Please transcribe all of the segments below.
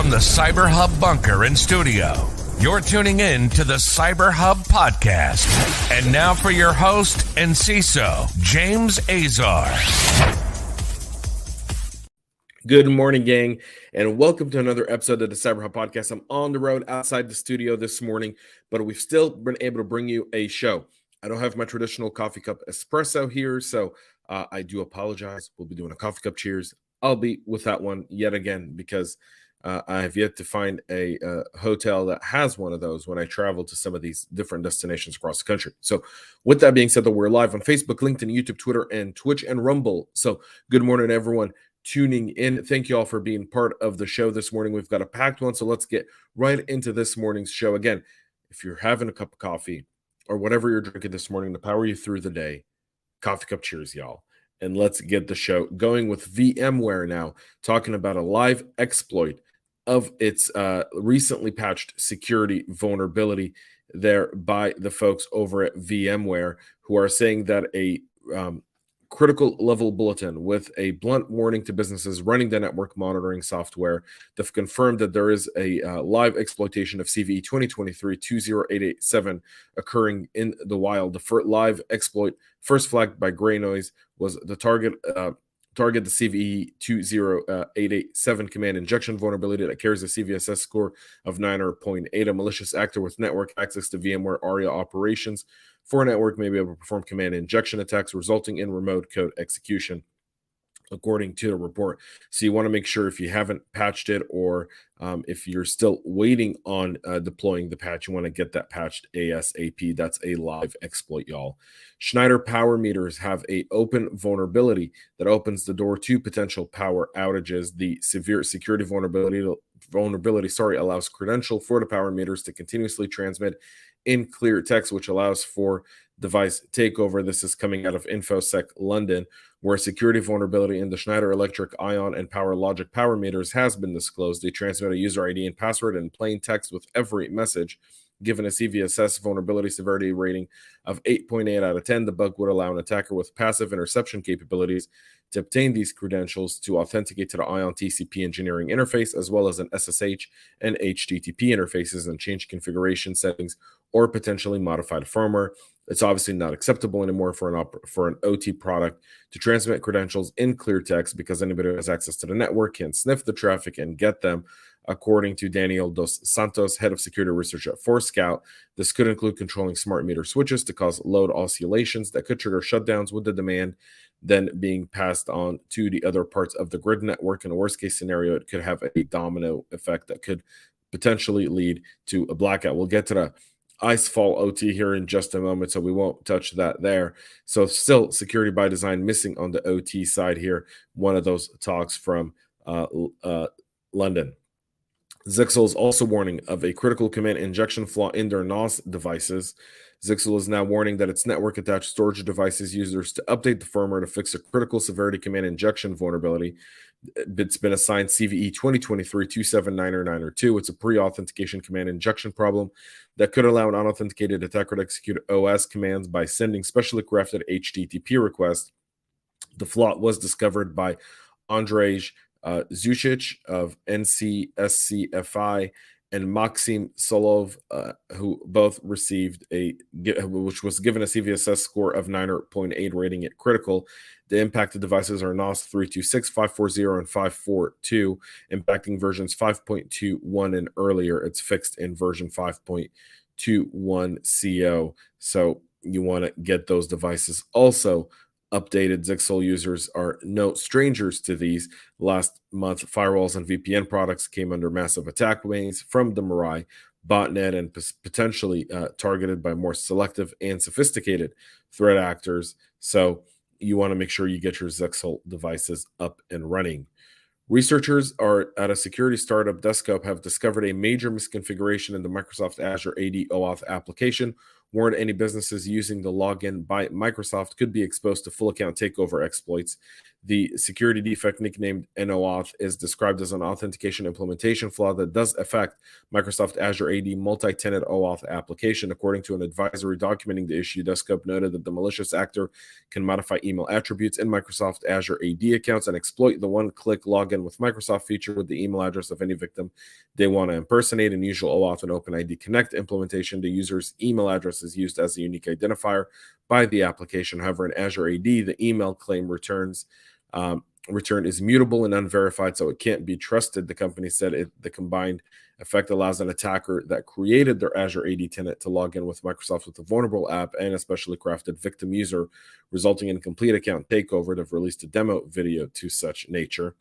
from the CyberHub bunker and studio, you're tuning in to the CyberHub Podcast. And now for your host and CISO, James Azar. Good morning, gang, and welcome to another episode of the CyberHub Podcast. I'm on the road outside the studio this morning, but we've still been able to bring you a show. I don't have my traditional coffee cup espresso here, so I do apologize. We'll be doing a coffee cup cheers. I'll be with that one yet again because I have yet to find a hotel that has one of those when I travel to some of these different destinations across the country. So with that being said, we're live on Facebook, LinkedIn, YouTube, Twitter, and Twitch and Rumble. So good morning, everyone tuning in. Thank you all for being part of the show this morning. We've got a packed one, so let's get right into this morning's show. Again, if you're having a cup of coffee or whatever you're drinking this morning to power you through the day, coffee cup cheers, y'all. And let's get the show going with VMware now, talking about a live exploit of its recently patched security vulnerability there by the folks over at VMware, who are saying that a critical level bulletin with a blunt warning to businesses running the network monitoring software. They've confirmed that there is a live exploitation of CVE 2023-20887 occurring in the wild. The live exploit, first flagged by Gray Noise, was the target the CVE 20887 command injection vulnerability that carries a CVSS score of 9.8. A malicious actor with network access to VMware ARIA operations for a network may be able to perform command injection attacks, resulting in remote code execution, according to the report. So you want to make sure if you haven't patched it or if you're still waiting on deploying the patch, you want to get that patched ASAP. That's a live exploit, y'all. Schneider power meters have a open vulnerability that opens the door to potential power outages. The severe security vulnerability allows credential for the power meters to continuously transmit in clear text, which allows for device takeover. This is coming out of InfoSec London, where security vulnerability in the Schneider Electric, Ion, and Power Logic power meters has been disclosed. They transmit a user ID and password in plain text with every message. Given a CVSS vulnerability severity rating of 8.8 out of 10, the bug would allow an attacker with passive interception capabilities to obtain these credentials to authenticate to the Ion TCP engineering interface, as well as an SSH and HTTP interfaces, and change configuration settings or potentially modify the firmware. It's obviously not acceptable anymore for an OT product to transmit credentials in clear text, because anybody who has access to the network can sniff the traffic and get them. According to Daniel Dos Santos, head of security research at Forescout, this could include controlling smart meter switches to cause load oscillations that could trigger shutdowns, with the demand then being passed on to the other parts of the grid network. In a worst case scenario, it could have a domino effect that could potentially lead to a blackout. We'll get to the Icefall OT here in just a moment, so we won't touch that there. So still security by design missing on the OT side here. One of those talks from London. Zyxel is also warning of a critical command injection flaw in their NOS devices. Zyxel is now warning that its network-attached storage devices users to update the firmware to fix a critical severity command injection vulnerability. It's been assigned CVE 2023-2799902. It's a pre-authentication command injection problem that could allow an unauthenticated attacker to execute OS commands by sending specially crafted HTTP requests. The flaw was discovered by Andrzej Zucic of NCSCFI and Maxim Solov, who both received which was given a CVSS score of 9.8, rating it critical. The impacted devices are NOS 326, 540, and 542, impacting versions 5.21 and earlier. It's fixed in version 5.21 CO. So you want to get those devices also updated. Zyxel users are no strangers to these. Last month, firewalls and VPN products came under massive attack waves from the Mirai botnet and potentially targeted by more selective and sophisticated threat actors. So you want to make sure you get your Zyxel devices up and running. Researchers at a security startup Desktop have discovered a major misconfiguration in the Microsoft Azure AD OAuth application. warned any businesses using the login by Microsoft could be exposed to full account takeover exploits. The security defect, nicknamed OAuth, is described as an authentication implementation flaw that does affect Microsoft Azure AD multi-tenant OAuth application. According to an advisory documenting the issue, Desktop noted that the malicious actor can modify email attributes in Microsoft Azure AD accounts and exploit the one-click login with Microsoft feature with the email address of any victim they want to impersonate. In usual OAuth and OpenID Connect implementation, the user's email address is used as a unique identifier by the application. However, in Azure AD, the email claim return is mutable and unverified, so it can't be trusted. The company said the combined effect allows an attacker that created their Azure AD tenant to log in with Microsoft with a vulnerable app and a specially crafted victim user, resulting in complete account takeover. They've released a demo video to such nature.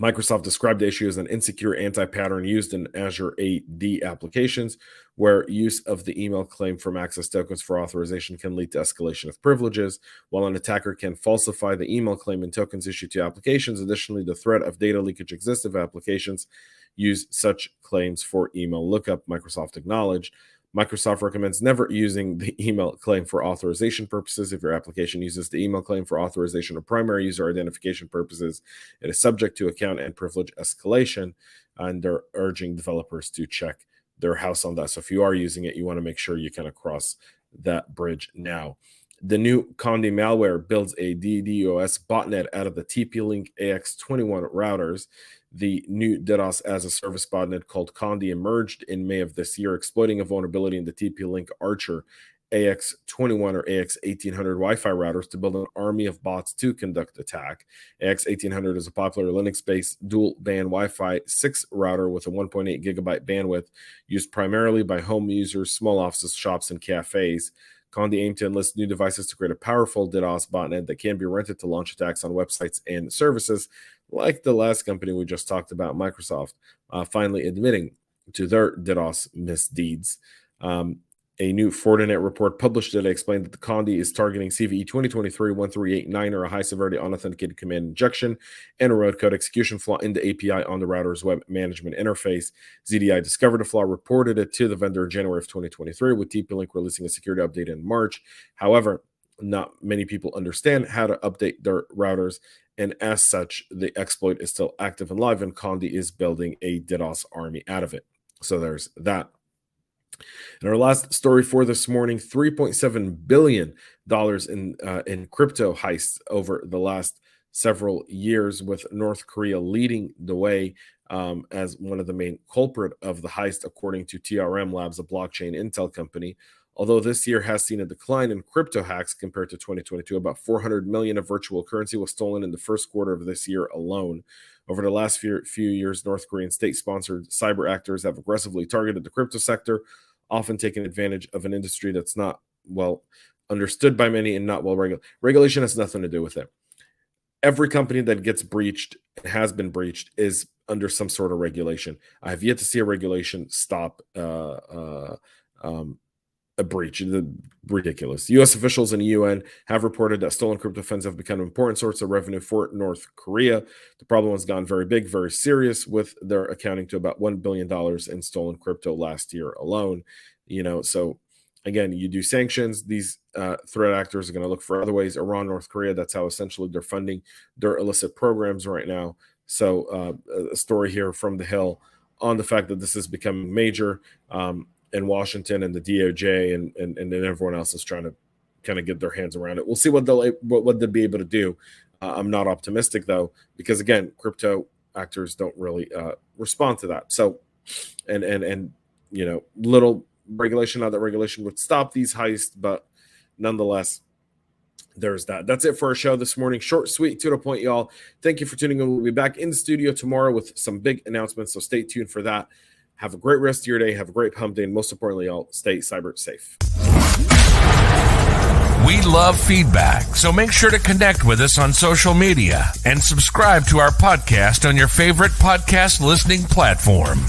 Microsoft described the issue as an insecure anti-pattern used in Azure AD applications, where use of the email claim from access tokens for authorization can lead to escalation of privileges, while an attacker can falsify the email claim and tokens issued to applications. Additionally, the threat of data leakage exists if applications use such claims for email lookup, Microsoft acknowledged. Microsoft recommends never using the email claim for authorization purposes. If your application uses the email claim for authorization or primary user identification purposes, it is subject to account and privilege escalation, and they're urging developers to check their house on that. So if you are using it, you want to make sure you kind of cross that bridge now. The new Condi malware builds a DDoS botnet out of the TP-Link AX21 routers. The new DDoS as a service botnet called Condi emerged in May of this year, exploiting a vulnerability in the TP-Link Archer AX21 or AX1800 Wi-Fi routers to build an army of bots to conduct attack. AX1800 is a popular Linux-based dual-band Wi-Fi 6 router with a 1.8 gigabyte bandwidth used primarily by home users, small offices, shops, and cafes. Condi aimed to enlist new devices to create a powerful DDoS botnet that can be rented to launch attacks on websites and services, like the last company we just talked about, Microsoft, finally admitting to their DDoS misdeeds. A new Fortinet report published today explained that the Condi is targeting CVE 2023-1389, or a high-severity unauthenticated command injection and a road code execution flaw in the API on the router's web management interface. ZDI discovered a flaw, reported it to the vendor in January of 2023, with TP-Link releasing a security update in March. However, not many people understand how to update their routers, and as such, the exploit is still active and live, and Condi is building a DDoS army out of it. So there's that. And our last story for this morning, $3.7 billion in crypto heists over the last several years, with North Korea leading the way as one of the main culprit of the heist, according to TRM Labs, a blockchain intel company. Although this year has seen a decline in crypto hacks compared to 2022, about 400 million of virtual currency was stolen in the first quarter of this year alone. Over the last few years, North Korean state-sponsored cyber actors have aggressively targeted the crypto sector, often taking advantage of an industry that's not well understood by many and not well regulated. Regulation has nothing to do with it. Every company that gets breached and has been breached is under some sort of regulation. I have yet to see a regulation stop a breach. Ridiculous. U.S. officials and UN have reported that stolen crypto funds have become an important source of revenue for North Korea. The problem has gone very big, very serious, with their accounting to about $1 billion in stolen crypto last year alone. So again, you do sanctions, these threat actors are going to look for other ways. Iran, North Korea, that's how essentially they're funding their illicit programs right now. So a story here from the Hill on the fact that this is becoming major. In Washington and the DOJ and everyone else is trying to kind of get their hands around it. We'll see what they'll be able to do. I'm not optimistic though, because again, crypto actors don't really respond to that. So, and little regulation, not that regulation would stop these heists, but nonetheless, there's that. That's it for our show this morning. Short, sweet, to the point, y'all. Thank you for tuning in. We'll be back in the studio tomorrow with some big announcements, so stay tuned for that. Have a great rest of your day. Have a great hump day. And most importantly, y'all, stay cyber safe. We love feedback, so make sure to connect with us on social media and subscribe to our podcast on your favorite podcast listening platform.